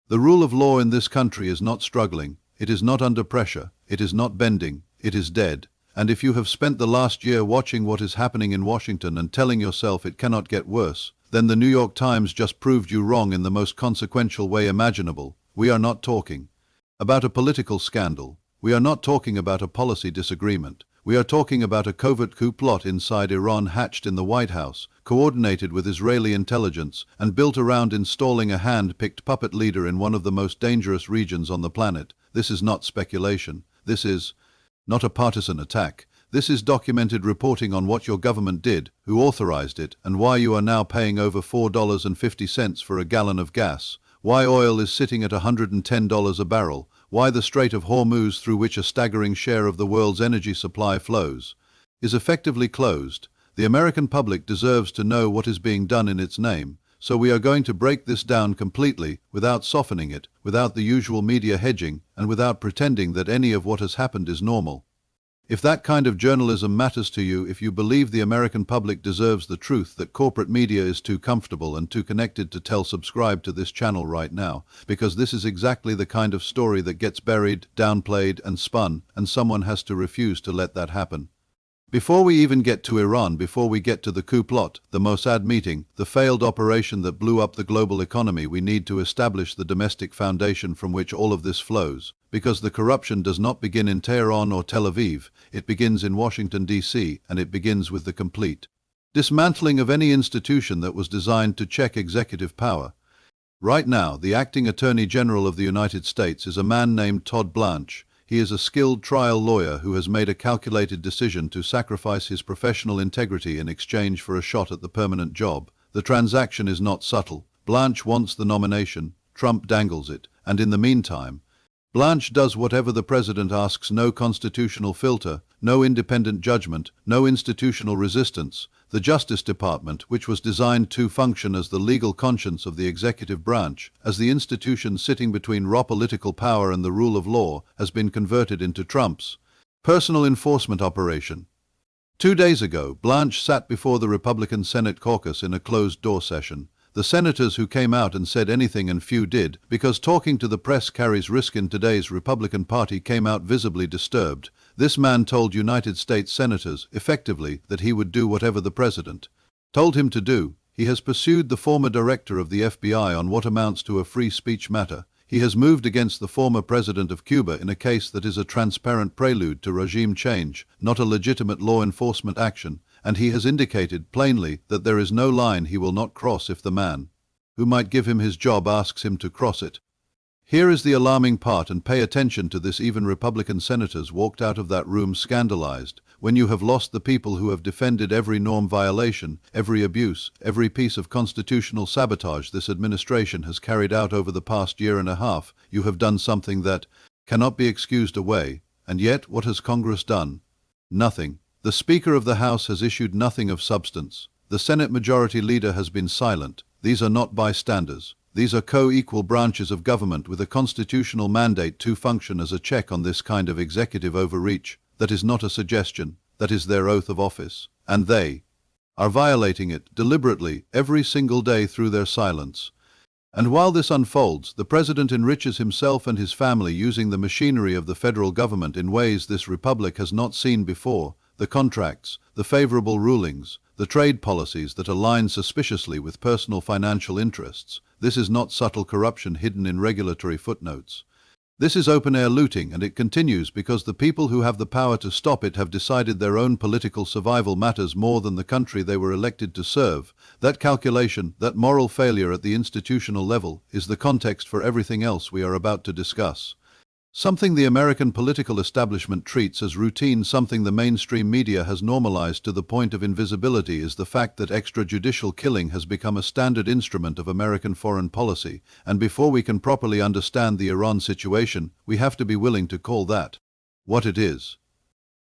The rule of law in this country is not struggling, it is not under pressure, it is not bending, it is dead. And if you have spent the last year watching what is happening in Washington and telling yourself it cannot get worse, then the New York Times just proved you wrong in the most consequential way imaginable. We are not talking about a political scandal. We are not talking about a policy disagreement. We are talking about a covert coup plot inside Iran hatched in the White House, coordinated with Israeli intelligence, and built around installing a hand-picked puppet leader in one of the most dangerous regions on the planet. This is not speculation. This is not a partisan attack. This is documented reporting on what your government did, who authorized it, and why you are now paying over $4.50 for a gallon of gas, why oil is sitting at $110 a barrel, why the Strait of Hormuz, through which a staggering share of the world's energy supply flows, is effectively closed. The American public deserves to know what is being done in its name, so we are going to break this down completely, without softening it, without the usual media hedging, and without pretending that any of what has happened is normal. If that kind of journalism matters to you, if you believe the American public deserves the truth that corporate media is too comfortable and too connected to tell, subscribe to this channel right now, because this is exactly the kind of story that gets buried, downplayed, and spun, and someone has to refuse to let that happen. Before we even get to Iran, before we get to the coup plot, the Mossad meeting, the failed operation that blew up the global economy, we need to establish the domestic foundation from which all of this flows. Because the corruption does not begin in Tehran or Tel Aviv, it begins in Washington, D.C., and it begins with the complete dismantling of any institution that was designed to check executive power. Right now, the acting Attorney General of the United States is a man named Todd Blanche. He is a skilled trial lawyer who has made a calculated decision to sacrifice his professional integrity in exchange for a shot at the permanent job. The transaction is not subtle. Blanche wants the nomination, Trump dangles it, and in the meantime, Blanche does whatever the president asks. No constitutional filter, no independent judgment, no institutional resistance. The Justice Department, which was designed to function as the legal conscience of the executive branch, as the institution sitting between raw political power and the rule of law, has been converted into Trump's personal enforcement operation. 2 days ago, Blanche sat before the Republican Senate caucus in a closed-door session. The senators who came out and said anything, and few did, because talking to the press carries risk in today's Republican Party, came out visibly disturbed. This man told United States senators, effectively, that he would do whatever the president told him to do. He has pursued the former director of the FBI on what amounts to a free speech matter. He has moved against the former president of Cuba in a case that is a transparent prelude to regime change, not a legitimate law enforcement action. And he has indicated plainly that there is no line he will not cross if the man who might give him his job asks him to cross it. Here is the alarming part, and pay attention to this. Even Republican senators walked out of that room scandalized. When you have lost the people who have defended every norm violation, every abuse, every piece of constitutional sabotage this administration has carried out over the past year and a half, you have done something that cannot be excused away. And yet, what has Congress done? Nothing. The Speaker of the House has issued nothing of substance. The Senate Majority Leader has been silent. These are not bystanders. These are co-equal branches of government with a constitutional mandate to function as a check on this kind of executive overreach. That is not a suggestion. That is their oath of office. And they are violating it deliberately every single day through their silence. And while this unfolds, the president enriches himself and his family using the machinery of the federal government in ways this republic has not seen before. The contracts, the favorable rulings, the trade policies that align suspiciously with personal financial interests. This is not subtle corruption hidden in regulatory footnotes. This is open-air looting, and it continues because the people who have the power to stop it have decided their own political survival matters more than the country they were elected to serve. That calculation, that moral failure at the institutional level, is the context for everything else we are about to discuss. Something the American political establishment treats as routine, something the mainstream media has normalized to the point of invisibility, is the fact that extrajudicial killing has become a standard instrument of American foreign policy. And before we can properly understand the Iran situation, we have to be willing to call that what it is.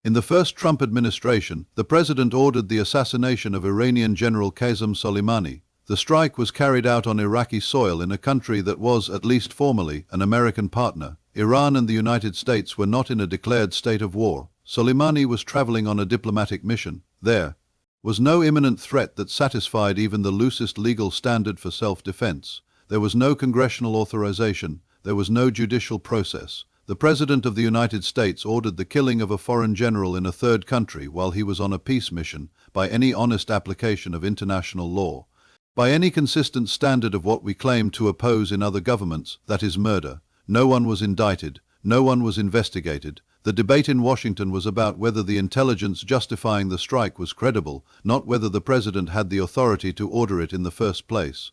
In the first Trump administration, the president ordered the assassination of Iranian General Qasem Soleimani. The strike was carried out on Iraqi soil in a country that was, at least formally, an American partner. Iran and the United States were not in a declared state of war. Soleimani was traveling on a diplomatic mission. There was no imminent threat that satisfied even the loosest legal standard for self-defense. There was no congressional authorization. There was no judicial process. The President of the United States ordered the killing of a foreign general in a third country while he was on a peace mission by any honest application of international law. By any consistent standard of what we claim to oppose in other governments, that is murder. No one was indicted. No one was investigated. The debate in Washington was about whether the intelligence justifying the strike was credible, not whether the President had the authority to order it in the first place.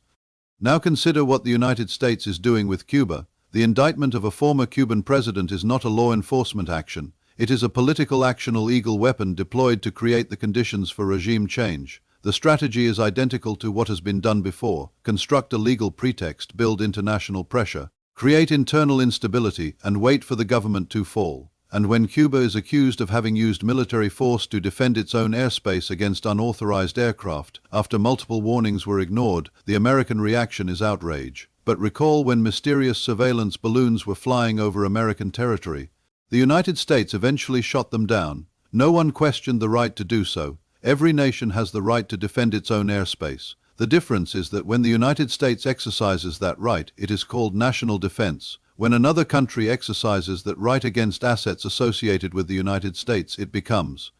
Now consider what the United States is doing with Cuba. The indictment of a former Cuban president is not a law enforcement action. It is a political actionable legal weapon deployed to create the conditions for regime change. The strategy is identical to what has been done before: construct a legal pretext, build international pressure, create internal instability, and wait for the government to fall. And when Cuba is accused of having used military force to defend its own airspace against unauthorized aircraft, after multiple warnings were ignored, the American reaction is outrage. But recall when mysterious surveillance balloons were flying over American territory. The United States eventually shot them down. No one questioned the right to do so. Every nation has the right to defend its own airspace. The difference is that when the United States exercises that right, it is called national defense. When another country exercises that right against assets associated with the United States, it becomes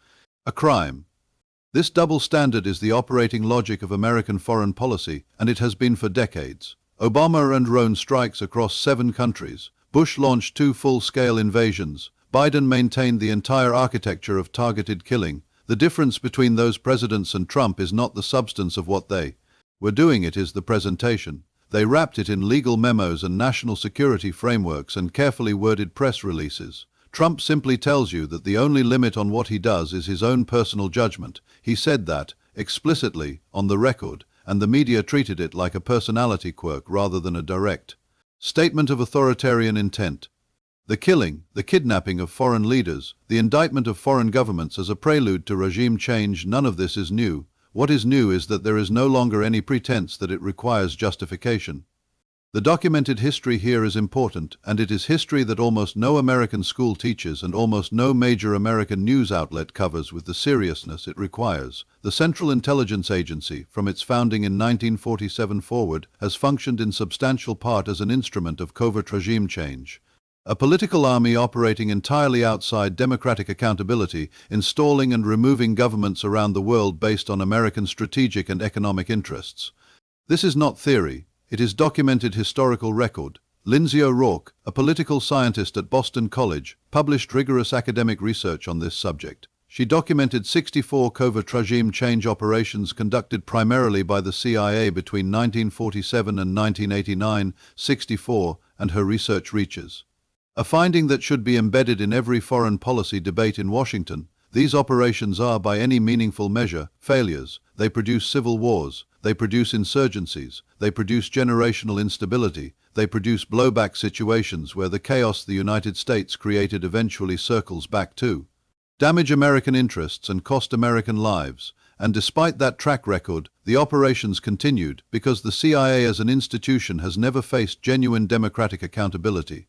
a crime. This double standard is the operating logic of American foreign policy, and it has been for decades. Obama and drone strikes across 7 countries. Bush launched 2 full-scale invasions. Biden maintained the entire architecture of targeted killing. The difference between those presidents and Trump is not the substance of what they were doing, it is the presentation. They wrapped it in legal memos and national security frameworks and carefully worded press releases. Trump simply tells you that the only limit on what he does is his own personal judgment. He said that, explicitly, on the record, and the media treated it like a personality quirk rather than a direct statement of authoritarian intent. The killing, the kidnapping of foreign leaders, the indictment of foreign governments as a prelude to regime change, none of this is new. What is new is that there is no longer any pretense that it requires justification. The documented history here is important, and it is history that almost no American school teaches and almost no major American news outlet covers with the seriousness it requires. The Central Intelligence Agency, from its founding in 1947 forward, has functioned in substantial part as an instrument of covert regime change. A political army operating entirely outside democratic accountability, installing and removing governments around the world based on American strategic and economic interests. This is not theory, it is documented historical record. Lindsay O'Rourke, a political scientist at Boston College, published rigorous academic research on this subject. She documented 64 covert regime change operations conducted primarily by the CIA between 1947 and 1989, 64, and her research reaches a finding that should be embedded in every foreign policy debate in Washington. These operations are, by any meaningful measure, failures. They produce civil wars. They produce insurgencies. They produce generational instability. They produce blowback situations where the chaos the United States created eventually circles back to damage American interests and cost American lives. And despite that track record, the operations continued because the CIA as an institution has never faced genuine democratic accountability.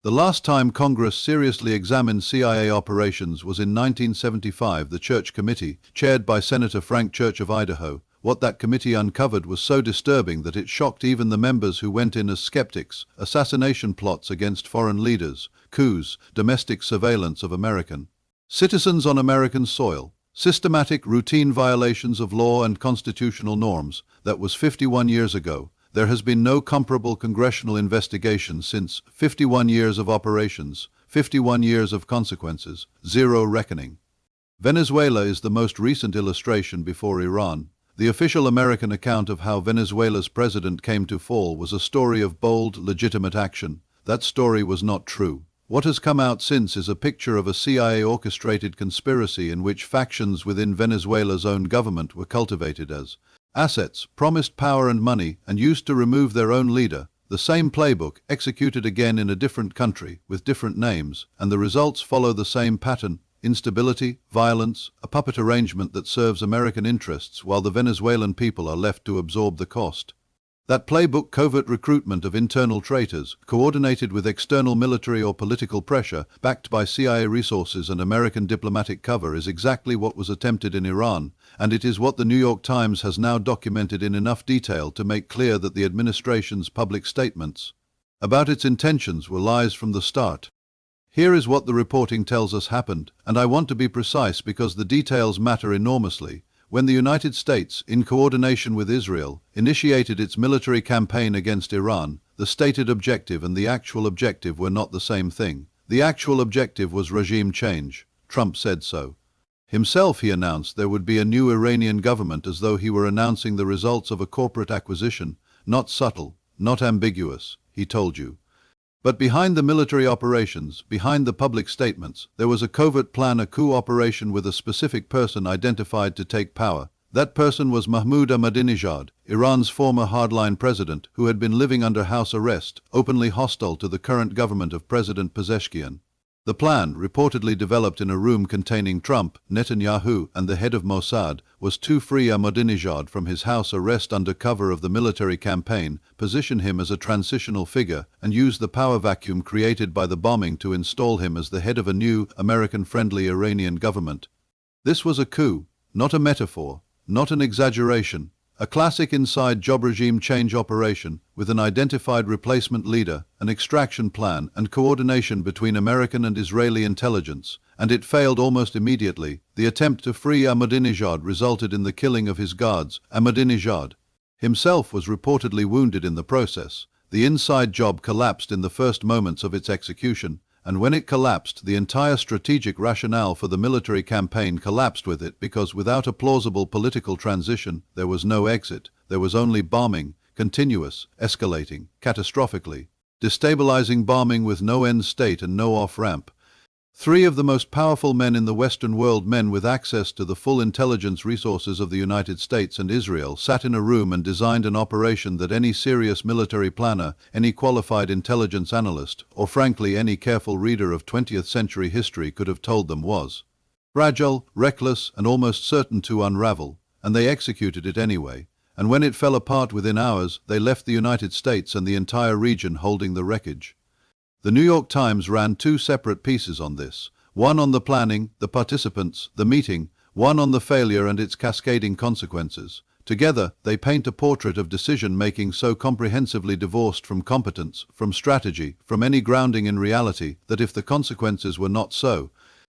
The last time Congress seriously examined CIA operations was in 1975, the Church Committee, chaired by Senator Frank Church of Idaho. What that committee uncovered was so disturbing that it shocked even the members who went in as skeptics: assassination plots against foreign leaders, coups, domestic surveillance of American citizens on American soil, systematic routine violations of law and constitutional norms. That was 51 years ago. There has been no comparable congressional investigation since. 51 years of operations, 51 years of consequences, zero reckoning. Venezuela is the most recent illustration before Iran. The official American account of how Venezuela's president came to fall was a story of bold, legitimate action. That story was not true. What has come out since is a picture of a CIA-orchestrated conspiracy in which factions within Venezuela's own government were cultivated as assets, promised power and money, and used to remove their own leader. The same playbook, executed again in a different country, with different names, and the results follow the same pattern: instability, violence, a puppet arrangement that serves American interests while the Venezuelan people are left to absorb the cost. That playbook, covert recruitment of internal traitors, coordinated with external military or political pressure, backed by CIA resources and American diplomatic cover, is exactly what was attempted in Iran, and it is what the New York Times has now documented in enough detail to make clear that the administration's public statements about its intentions were lies from the start. Here is what the reporting tells us happened, and I want to be precise because the details matter enormously. When the United States, in coordination with Israel, initiated its military campaign against Iran, the stated objective and the actual objective were not the same thing. The actual objective was regime change. Trump said so. Himself, he announced there would be a new Iranian government, as though he were announcing the results of a corporate acquisition. Not subtle, not ambiguous, he told you. But behind the military operations, behind the public statements, there was a covert plan, a coup operation with a specific person identified to take power. That person was Mahmoud Ahmadinejad, Iran's former hardline president, who had been living under house arrest, openly hostile to the current government of President Pezeshkian. The plan, reportedly developed in a room containing Trump, Netanyahu, and the head of Mossad, was to free Ahmadinejad from his house arrest under cover of the military campaign, position him as a transitional figure, and use the power vacuum created by the bombing to install him as the head of a new, American-friendly Iranian government. This was a coup, not a metaphor, not an exaggeration. A classic inside job regime change operation, with an identified replacement leader, an extraction plan, and coordination between American and Israeli intelligence, and it failed almost immediately. The attempt to free Ahmadinejad resulted in the killing of his guards. Ahmadinejad himself was reportedly wounded in the process. The inside job collapsed in the first moments of its execution, and when it collapsed, the entire strategic rationale for the military campaign collapsed with it, because without a plausible political transition, there was no exit. There was only bombing, continuous, escalating, catastrophically destabilizing bombing with no end state and no off-ramp. Three of the most powerful men in the Western world, men with access to the full intelligence resources of the United States and Israel, sat in a room and designed an operation that any serious military planner, any qualified intelligence analyst, or frankly any careful reader of 20th century history could have told them was fragile, reckless, and almost certain to unravel, and they executed it anyway. And when it fell apart within hours, they left the United States and the entire region holding the wreckage. The New York Times ran two separate pieces on this, one on the planning, the participants, the meeting, one on the failure and its cascading consequences. Together, they paint a portrait of decision-making so comprehensively divorced from competence, from strategy, from any grounding in reality, that if the consequences were not so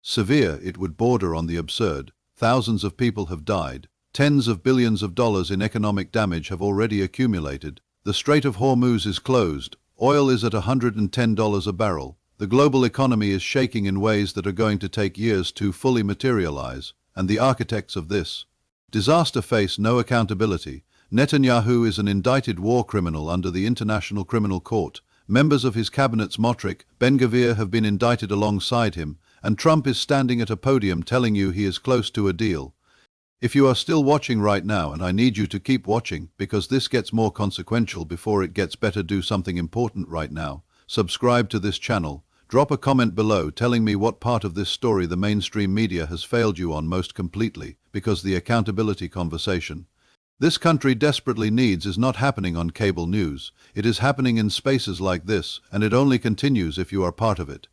severe, it would border on the absurd. Thousands of people have died. Tens of billions of dollars in economic damage have already accumulated. The Strait of Hormuz is closed. Oil is at $110 a barrel. The global economy is shaking in ways that are going to take years to fully materialize, and the architects of this disaster face no accountability. Netanyahu is an indicted war criminal under the International Criminal Court. Members of his cabinet's Motrick, Ben-Gvir, have been indicted alongside him, and Trump is standing at a podium telling you he is close to a deal. If you are still watching right now, and I need you to keep watching, because this gets more consequential before it gets better, do something important right now. Subscribe to this channel. Drop a comment below telling me what part of this story the mainstream media has failed you on most completely, because the accountability conversation this country desperately needs is not happening on cable news. It is happening in spaces like this, and it only continues if you are part of it.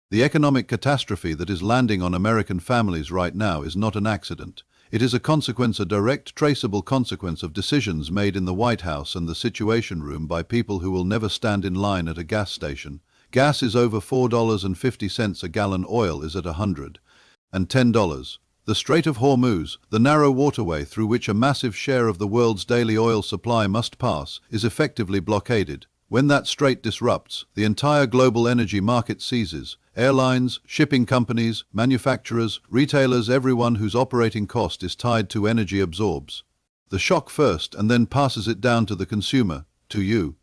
The economic catastrophe that is landing on American families right now is not an accident. It is a consequence, a direct, traceable consequence of decisions made in the White House and the Situation Room by people who will never stand in line at a gas station. Gas is over $4.50 a gallon, oil is at $110. The Strait of Hormuz, the narrow waterway through which a massive share of the world's daily oil supply must pass, is effectively blockaded. When that strait disrupts, the entire global energy market seizes. Airlines, shipping companies, manufacturers, retailers, everyone whose operating cost is tied to energy absorbs the shock first and then passes it down to the consumer, to you.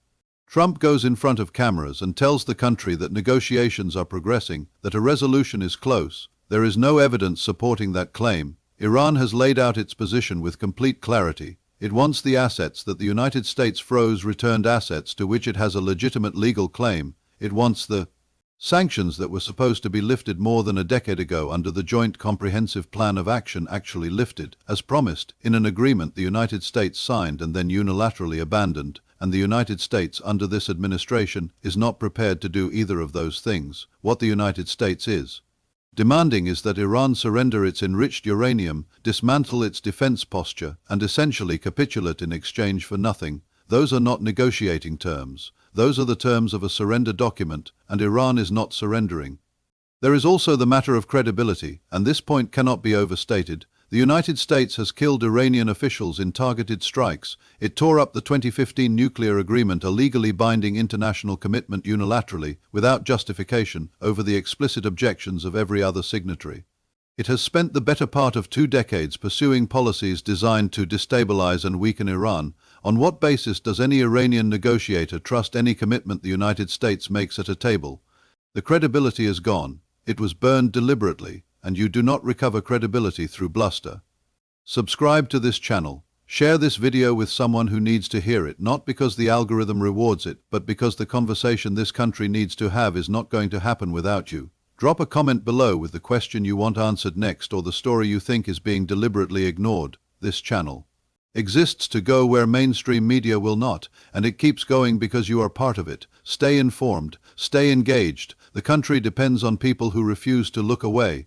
Trump goes in front of cameras and tells the country that negotiations are progressing, that a resolution is close. There is no evidence supporting that claim. Iran has laid out its position with complete clarity. It wants the assets that the United States froze, returned assets to which it has a legitimate legal claim. It wants the Sanctions that were supposed to be lifted more than a decade ago under the Joint Comprehensive Plan of Action actually lifted, as promised, in an agreement the United States signed and then unilaterally abandoned, and the United States under this administration is not prepared to do either of those things. What the United States is demanding is that Iran surrender its enriched uranium, dismantle its defense posture, and essentially capitulate in exchange for nothing. Those are not negotiating terms. Those are the terms of a surrender document, and Iran is not surrendering. There is also the matter of credibility, and this point cannot be overstated. The United States has killed Iranian officials in targeted strikes. It tore up the 2015 nuclear agreement, a legally binding international commitment, unilaterally, without justification, over the explicit objections of every other signatory. It has spent the better part of 2 decades pursuing policies designed to destabilize and weaken Iran. On what basis does any Iranian negotiator trust any commitment the United States makes at a table? The credibility is gone. It was burned deliberately, and you do not recover credibility through bluster. Subscribe to this channel. Share this video with someone who needs to hear it, not because the algorithm rewards it, but because the conversation this country needs to have is not going to happen without you. Drop a comment below with the question you want answered next, or the story you think is being deliberately ignored. This channel exists to go where mainstream media will not, and it keeps going because you are part of it. Stay informed, stay engaged. The country depends on people who refuse to look away.